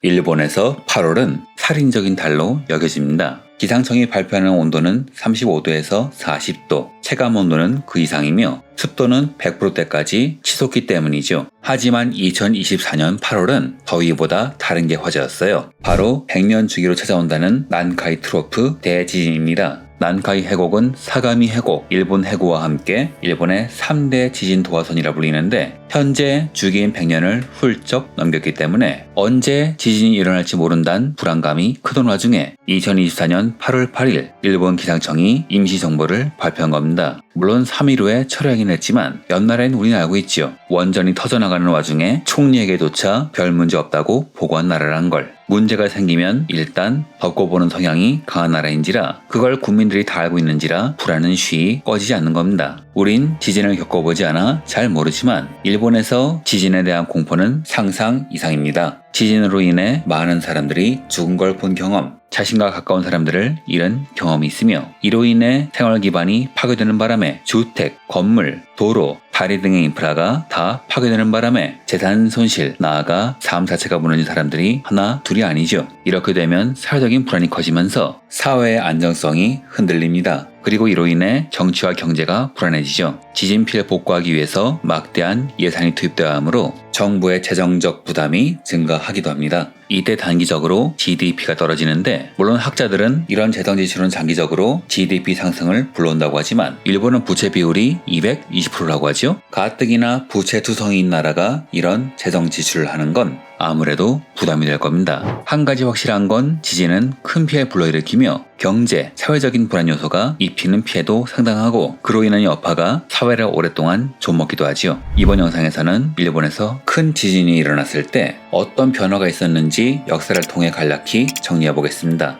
일본에서 8월은 살인적인 달로 여겨집니다. 기상청이 발표하는 온도는 35도에서 40도, 체감 온도는 그 이상이며 습도는 100%대까지 치솟기 때문이죠. 하지만 2024년 8월은 더위보다 다른 게 화제였어요. 바로 100년 주기로 찾아온다는 난카이 트로프 대지진입니다. 난카이 해곡은 사가미 해곡, 일본 해구와 함께 일본의 3대 지진 도화선이라 불리는데 현재 주기인 100년을 훌쩍 넘겼기 때문에 언제 지진이 일어날지 모른다는 불안감이 크던 와중에 2024년 8월 8일 일본 기상청이 임시정보를 발표한 겁니다. 물론 3일 후에 철회하긴 했지만 연말엔 우리는 알고 있지요. 원전이 터져나가는 와중에 총리에게조차 별 문제 없다고 보고한 나라란 걸. 문제가 생기면 일단 덮고 보는 성향이 강한 나라인지라 그걸 국민들이 다 알고 있는지라 불안은 쉬이 꺼지지 않는 겁니다. 우린 지진을 겪어보지 않아 잘 모르지만 일본에서 지진에 대한 공포는 상상 이상입니다. 지진으로 인해 많은 사람들이 죽은 걸 본 경험, 자신과 가까운 사람들을 잃은 경험이 있으며 이로 인해 생활 기반이 파괴되는 바람에 주택, 건물, 도로, 다리 등의 인프라가 다 파괴되는 바람에 재산 손실, 나아가 삶 자체가 무너진 사람들이 하나, 둘이 아니죠. 이렇게 되면 사회적인 불안이 커지면서 사회의 안정성이 흔들립니다. 그리고 이로 인해 정치와 경제가 불안해지죠. 지진 피해를 복구하기 위해서 막대한 예산이 투입되어야 하므로 정부의 재정적 부담이 증가하기도 합니다. 이때 단기적으로 GDP가 떨어지는데 물론 학자들은 이런 재정 지출은 장기적으로 GDP 상승을 불러온다고 하지만 일본은 부채 비율이 220%라고 하죠. 가뜩이나 부채 투성이인 나라가 이런 재정 지출을 하는 건 아무래도 부담이 될 겁니다. 한 가지 확실한 건 지진은 큰 피해를 불러일으키며 경제, 사회적인 불안 요소가 입히는 피해도 상당하고 그로 인한 여파가 사회를 오랫동안 좀먹기도 하지요. 이번 영상에서는 일본에서 큰 지진이 일어났을 때 어떤 변화가 있었는지 역사를 통해 간략히 정리해 보겠습니다.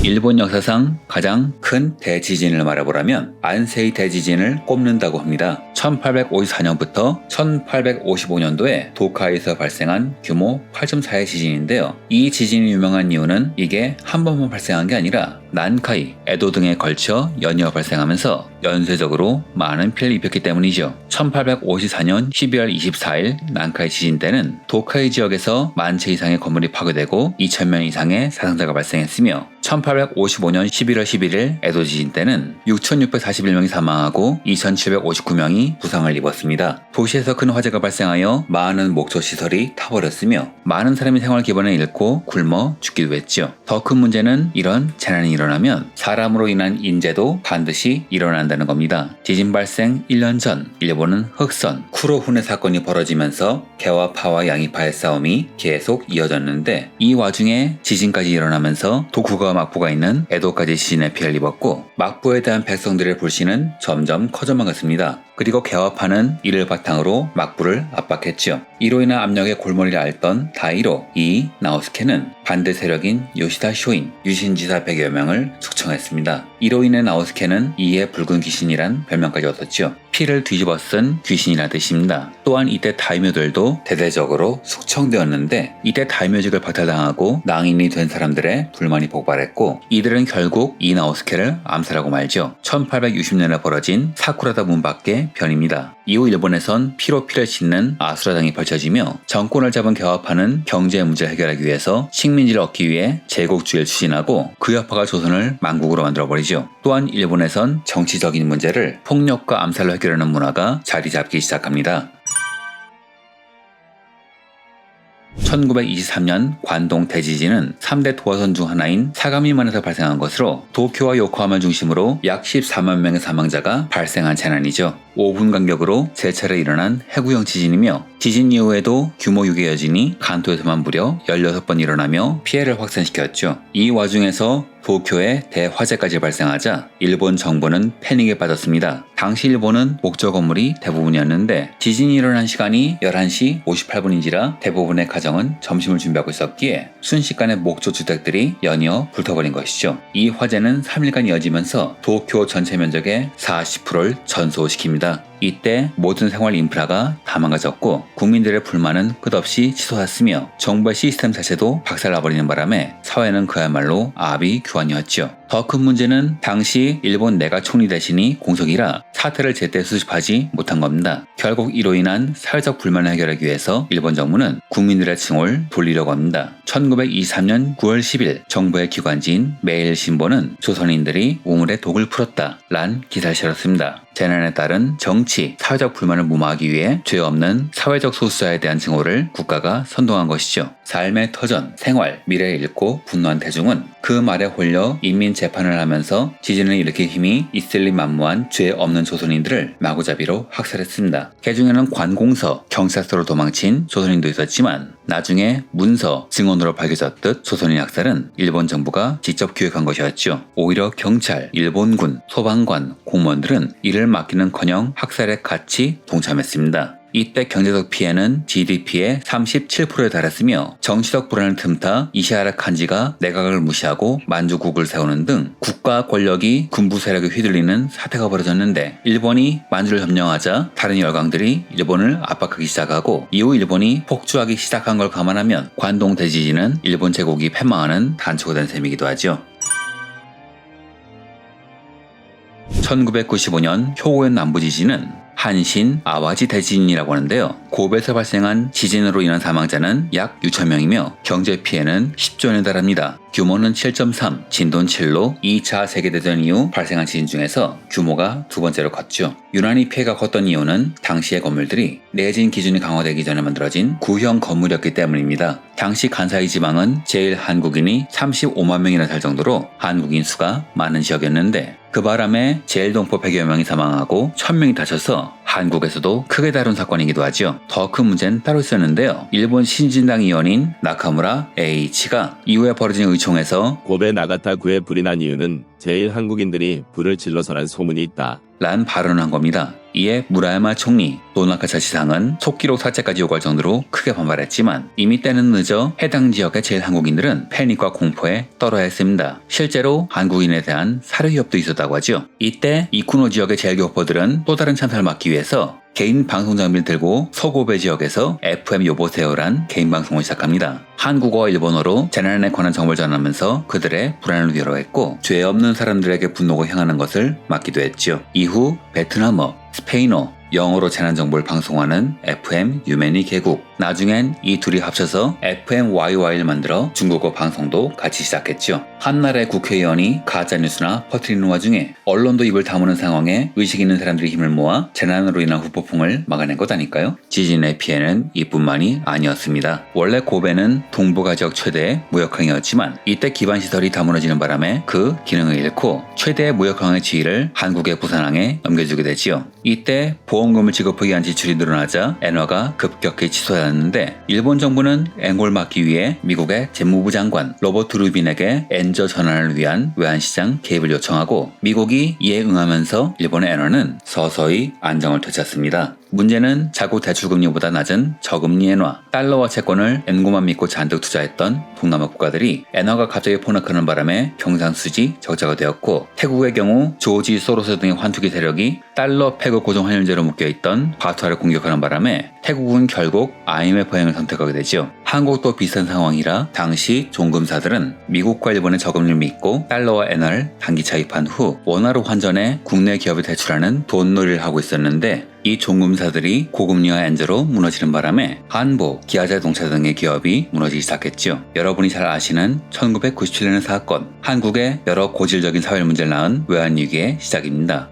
일본 역사상 가장 큰 대지진을 말해보라면 안세이 대지진을 꼽는다고 합니다. 1854년부터 1855년도에 도카이에서 발생한 규모 8.4의 지진인데요. 이 지진이 유명한 이유는 이게 한 번만 발생한 게 아니라 난카이, 에도 등에 걸쳐 연이어 발생하면서 연쇄적으로 많은 피해를 입혔기 때문이죠. 1854년 12월 24일 난카이 지진 때는 도카이 지역에서 10,000채 이상의 건물이 파괴되고 2,000명 이상의 사상자가 발생했으며 1855년 11월 11일 에도 지진 때는 6,641명이 사망하고 2,759명이 부상을 입었습니다. 도시에서 큰 화재가 발생하여 많은 목조 시설이 타버렸으며 많은 사람이 생활 기반을 잃고 굶어 죽기도 했죠. 더 큰 문제는 이런 재난이 일어나면 사람으로 인한 인재도 반드시 일어난다는 겁니다. 지진 발생 1년 전 일본은 흑선, 쿠로훈의 사건이 벌어지면서 개와 파와 양이파의 싸움이 계속 이어졌는데 이 와중에 지진까지 일어나면서 도쿠가와 막부가 있는 에도까지 지진에 피해를 입었고 막부에 대한 백성들의 불신은 점점 커져만 갔습니다. 그리고 개와 파는 이를 바탕으로 막부를 압박했죠. 이로 인한 압력에 골머리를 앓던 다이로 이 나오스케는 반대 세력인 요시다 쇼인, 유신지사 100여 명을 숙청했습니다. 이로 인해 나오스케는 이의 붉은 귀신이란 별명까지 얻었죠. 피를 뒤집어 쓴 귀신이라는 뜻입니다. 또한 이때 다이묘들도 대대적으로 숙청되었는데 이때 다이묘직을 박탈당하고 낭인이 된 사람들의 불만이 폭발했고 이들은 결국 이 나오스케를 암살하고 말죠. 1860년에 벌어진 사쿠라다 문밖의 변입니다. 이후 일본에선 피로 피를 씻는 아수라장이 펼쳐지며 정권을 잡은 개화파는 경제 문제를 해결하기 위해서 식민지를 얻기 위해 제국주의를 추진하고 그 여파가 조선을 만국으로 만들어버리죠. 또한 일본에선 정치적인 문제를 폭력과 암살로 해결하는 문화가 자리 잡기 시작합니다. 1923년 관동 대지진은 3대 도화선 중 하나인 사가미만에서 발생한 것으로 도쿄와 요코하마를 중심으로 약 14만 명의 사망자가 발생한 재난이죠. 5분 간격으로 3차례 일어난 해구형 지진이며 지진 이후에도 규모 6의 여진이 간토에서만 무려 16번 일어나며 피해를 확산시켰죠. 이 와중에서 도쿄에 대화재까지 발생하자 일본 정부는 패닉에 빠졌습니다. 당시 일본은 목조 건물이 대부분이었는데 지진이 일어난 시간이 11시 58분인지라 대부분의 가정은 점심을 준비하고 있었기에 순식간에 목조 주택들이 연이어 불타버린 것이죠. 이 화재는 3일간 이어지면서 도쿄 전체 면적의 40%를 전소시킵니다. 이때 모든 생활 인프라가 다 망가졌고 국민들의 불만은 끝없이 치솟았으며 정부의 시스템 자체도 박살나버리는 바람에 사회는 그야말로 아비규환이었죠. 더 큰 문제는 당시 일본 내각 총리 대신이 공석이라 사태를 제때 수습하지 못한 겁니다. 결국 이로 인한 사회적 불만을 해결하기 위해서 일본 정부는 국민들의 칭호를 돌리려고 합니다. 1923년 9월 10일 정부의 기관지인 매일신보는 조선인들이 우물에 독을 풀었다 란 기사를 실었습니다. 재난에 따른 정치, 사회적 불만을 무마하기 위해 죄 없는 사회적 소수자에 대한 징후를 국가가 선동한 것이죠. 삶의 터전, 생활, 미래를 잃고 분노한 대중은 그 말에 홀려 인민재판을 하면서 지진을 일으킬 힘이 있을리 만무한 죄 없는 조선인들을 마구잡이로 학살했습니다. 그 중에는 관공서, 경찰서로 도망친 조선인도 있었지만 나중에 문서, 증언으로 밝혀졌듯 조선인 학살은 일본 정부가 직접 기획한 것이었죠. 오히려 경찰, 일본군, 소방관, 공무원들은 이를 막기는커녕 학살에 같이 동참했습니다. 이때 경제적 피해는 GDP의 37%에 달했으며 정치적 불안을 틈타 이시하라 칸지가 내각을 무시하고 만주국을 세우는 등 국가 권력이 군부 세력에 휘둘리는 사태가 벌어졌는데 일본이 만주를 점령하자 다른 열강들이 일본을 압박하기 시작하고 이후 일본이 폭주하기 시작한 걸 감안하면 관동 대지진은 일본 제국이 패망하는 단초가 된 셈이기도 하죠. 1995년 효고현 남부지진은 한신 아와지 대지진이라고 하는데요. 고베에서 발생한 지진으로 인한 사망자는 약 6,000명이며 경제 피해는 10조 원에 달합니다. 규모는 7.3, 진도는 7로 2차 세계대전 이후 발생한 지진 중에서 규모가 두 번째로 컸죠. 유난히 피해가 컸던 이유는 당시의 건물들이 내진 기준이 강화되기 전에 만들어진 구형 건물이었기 때문입니다. 당시 간사이 지방은 제일 한국인이 35만 명이나 살 정도로 한국인 수가 많은 지역이었는데 그 바람에 제일동포 100여 명이 사망하고 1000명이 다쳐서 한국에서도 크게 다룬 사건이기도 하죠. 더 큰 문제는 따로 있었는데요. 일본 신진당 의원인 나카무라 H가 이후에 벌어진 의총에서 고베 나가타구에 불이 난 이유는 제일 한국인들이 불을 질러서란 소문이 있다 란 발언을 한 겁니다. 이에 무라야마 총리, 노나카차 지상은 속기록 삭제까지 요구할 정도로 크게 반발했지만 이미 때는 늦어 해당 지역의 제일 한국인들은 패닉과 공포에 떨어야 했습니다. 실제로 한국인에 대한 살해 위협도 있었다고 하죠. 이때 이쿠노 지역의 제일 교포들은 또 다른 참사를 막기 위해서 개인 방송 장비를 들고 서고베 지역에서 FM 요보세요란 개인 방송을 시작합니다. 한국어와 일본어로 재난에 관한 정보를 전하면서 그들의 불안을 위로했고 죄 없는 사람들에게 분노가 향하는 것을 막기도 했죠. 이후 베트남어, 스페인어, 영어로 재난 정보를 방송하는 FM 유메니 개국, 나중엔 이 둘이 합쳐서 FM YY를 만들어 중국어 방송도 같이 시작했죠. 한나라의 국회의원이 가짜뉴스나 퍼뜨리는 와중에 언론도 입을 다무는 상황에 의식 있는 사람들이 힘을 모아 재난으로 인한 후폭풍을 막아낸 것 아닐까요? 지진의 피해는 이뿐만이 아니었습니다. 원래 고베는 동북아 지역 최대의 무역항이었지만 이때 기반시설이 다 무너지는 바람에 그 기능을 잃고 최대의 무역항의 지위를 한국의 부산항에 넘겨주게 되지요. 이때 보험금을 지급하기 위한 지출이 늘어나자 엔화가 급격히 치솟았는데 일본 정부는 엔고를 막기 위해 미국의 재무부 장관 로버트 루빈에게 엔저 전환을 위한 외환시장 개입을 요청하고 미국이 이에 응하면서 일본의 엔화는 서서히 안정을 되찾습니다. 문제는 자국 대출금리보다 낮은 저금리 엔화, 달러와 채권을 엔고만 믿고 잔뜩 투자했던 동남아 국가들이 엔화가 갑자기 폭락하는 바람에 경상수지 적자가 되었고 태국의 경우 조지 소로스 등의 환투기 세력이 달러 패거 고정 환율제로 묶여있던 과투화를 공격하는 바람에 태국은 결국 IMF행을 선택하게 되죠. 한국도 비슷한 상황이라 당시 종금사들은 미국과 일본의 저금리를 믿고 달러와 엔화를 단기 차입한 후 원화로 환전해 국내 기업에 대출하는 돈놀이를 하고 있었는데 이 종금사들이 고금리와 엔저로 무너지는 바람에 한보, 기아자동차 등의 기업이 무너지기 시작했죠. 여러분이 잘 아시는 1997년의 사건, 한국의 여러 고질적인 사회 문제를 낳은 외환위기의 시작입니다.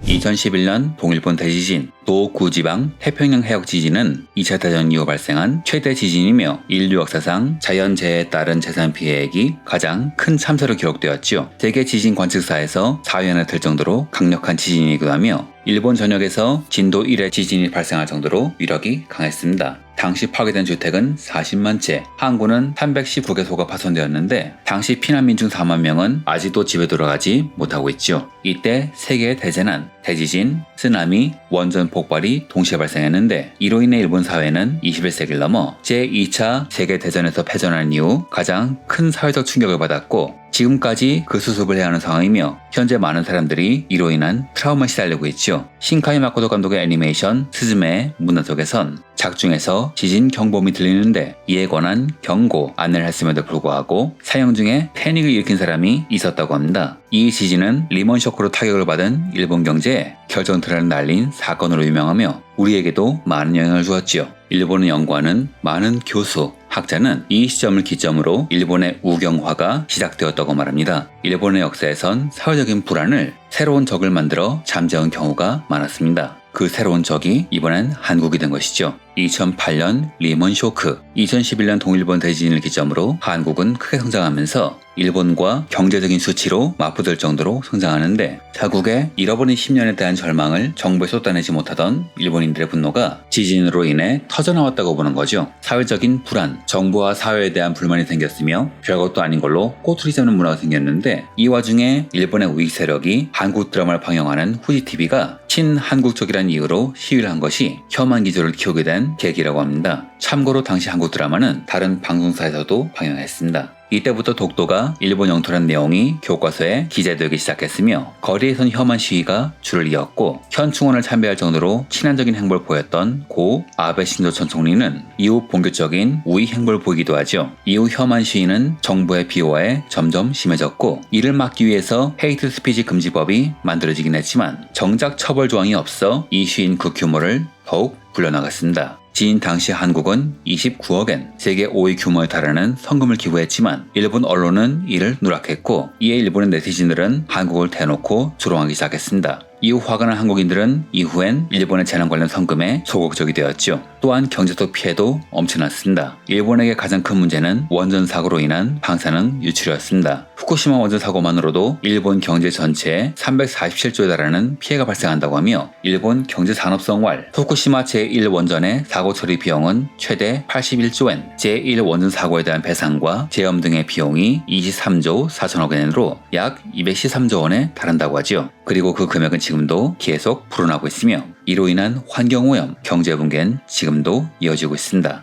2011년 동일본 대지진, 도구지방 태평양 해역 지진은 2차 대전 이후 발생한 최대 지진이며 인류 역사상 자연재해에 따른 재산 피해액이 가장 큰 참사로 기록되었죠. 세계 지진 관측사에서 4위 안에 들 정도로 강력한 지진이기도 하며 일본 전역에서 진도 1의 지진이 발생할 정도로 위력이 강했습니다. 당시 파괴된 주택은 40만 채, 항구는 319개소가 파손되었는데 당시 피난민 중 4만 명은 아직도 집에 돌아가지 못하고 있죠. 이때 세계의 대재난, 대지진, 쓰나미, 원전 폭발이 동시에 발생했는데 이로 인해 일본 사회는 21세기를 넘어 제2차 세계대전에서 패전한 이후 가장 큰 사회적 충격을 받았고 지금까지 그 수습을 해야 하는 상황이며 현재 많은 사람들이 이로 인한 트라우마에 시달리고 있죠. 신카이 마코토 감독의 애니메이션 스즈메의 문화 속에선 작중에서 지진 경보음이 들리는데 이에 관한 경고 안내를 했음에도 불구하고 사용 중에 패닉을 일으킨 사람이 있었다고 합니다. 이 지진은 리먼 쇼크로 타격을 받은 일본 경제에 결정타를 날린 사건으로 유명하며 우리에게도 많은 영향을 주었지요. 일본을 연구하는 많은 교수, 학자는 이 시점을 기점으로 일본의 우경화가 시작되었다고 말합니다. 일본의 역사에선 사회적인 불안을 새로운 적을 만들어 잠재운 경우가 많았습니다. 그 새로운 적이 이번엔 한국이 된 것이죠. 2008년 리먼 쇼크, 2011년 동일본 대지진을 기점으로 한국은 크게 성장하면서 일본과 경제적인 수치로 맞붙을 정도로 성장하는데 자국의 잃어버린 10년에 대한 절망을 정부에 쏟아내지 못하던 일본인들의 분노가 지진으로 인해 터져나왔다고 보는 거죠. 사회적인 불안, 정부와 사회에 대한 불만이 생겼으며 별것도 아닌 걸로 꼬투리 잡는 문화가 생겼는데 이 와중에 일본의 우익 세력이 한국 드라마를 방영하는 후지TV가 친한국적이라는 이유로 시위를 한 것이 혐한 기조를 키우게 된 계기라고 합니다. 참고로 당시 한국 드라마는 다른 방송사에서도 방영했습니다. 이때부터 독도가 일본 영토라는 내용이 교과서에 기재되기 시작했으며 거리에선 혐한 시위가 줄을 이었고 현충원을 참배할 정도로 친한적인 행보를 보였던 고 아베 신조 전 총리는 이후 본격적인 우익 행보를 보이기도 하죠. 이후 혐한 시위는 정부의 비호화에 점점 심해졌고 이를 막기 위해서 헤이트 스피치 금지법이 만들어지긴 했지만 정작 처벌 조항이 없어 이 시위인 그 규모를 더욱 불려나갔습니다. 지진 당시 한국은 29억엔 세계 5위 규모에 달하는 성금을 기부했지만 일본 언론은 이를 누락했고 이에 일본의 네티즌들은 한국을 대놓고 조롱하기 시작했습니다. 이후 화가 난 한국인들은 이후엔 일본의 재난 관련 성금에 소극적이 되었죠. 또한 경제적 피해도 엄청났습니다. 일본에게 가장 큰 문제는 원전 사고로 인한 방사능 유출이었습니다. 후쿠시마 원전 사고만으로도 일본 경제 전체에 347조에 달하는 피해가 발생한다고 하며 일본 경제산업성활 후쿠시마 제1원전의 사고 처리 비용은 최대 81조엔, 제1원전 사고에 대한 배상과 재염 등의 비용이 23조 4천억 엔으로 약 213조 원에 달한다고 하죠. 그리고 그 금액은 지금도 계속 불어나고 있으며 이로 인한 환경오염, 경제붕괴는 지금도 이어지고 있습니다.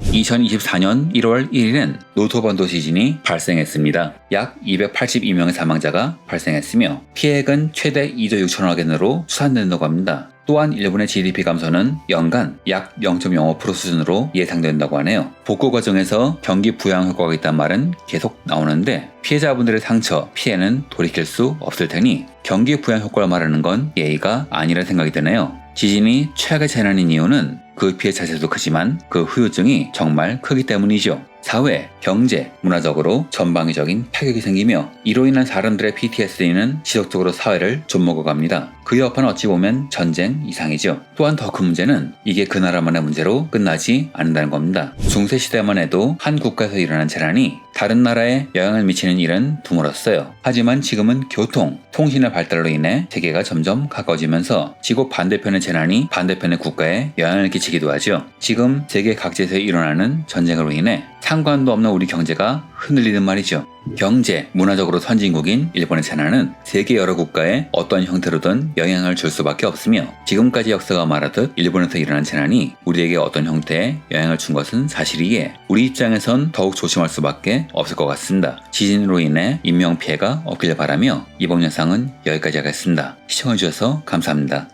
2024년 1월 1일엔 노토반도 지진이 발생했습니다. 약 282명의 사망자가 발생했으며 피해액은 최대 2조 6천억 엔으로 추산된다고 합니다. 또한 일본의 GDP 감소는 연간 약 0.05% 수준으로 예상된다고 하네요. 복구 과정에서 경기 부양 효과가 있다는 말은 계속 나오는데 피해자분들의 상처, 피해는 돌이킬 수 없을 테니 경기 부양 효과를 말하는 건 예의가 아니라 생각이 드네요. 지진이 최악의 재난인 이유는 그 피해 자체도 크지만 그 후유증이 정말 크기 때문이죠. 사회, 경제, 문화적으로 전방위적인 타격이 생기며 이로 인한 사람들의 PTSD는 지속적으로 사회를 좀먹어갑니다. 그 여파는 어찌 보면 전쟁 이상이죠. 또한 더 큰 문제는 이게 그 나라만의 문제로 끝나지 않는다는 겁니다. 중세시대만 해도 한 국가에서 일어난 재난이 다른 나라에 영향을 미치는 일은 드물었어요. 하지만 지금은 교통, 통신의 발달로 인해 세계가 점점 가까워지면서 지구 반대편의 재난이 반대편의 국가에 영향을 끼치기도 하죠. 지금 세계 각지에서 일어나는 전쟁으로 인해 상관도 없는 우리 경제가 흔들리는 말이죠. 경제, 문화적으로 선진국인 일본의 재난은 세계 여러 국가에 어떤 형태로든 영향을 줄 수밖에 없으며 지금까지 역사가 말하듯 일본에서 일어난 재난이 우리에게 어떤 형태의 영향을 준 것은 사실이기에 우리 입장에선 더욱 조심할 수밖에 없을 것 같습니다. 지진으로 인해 인명피해가 없길 바라며 이번 영상은 여기까지 하겠습니다. 시청해주셔서 감사합니다.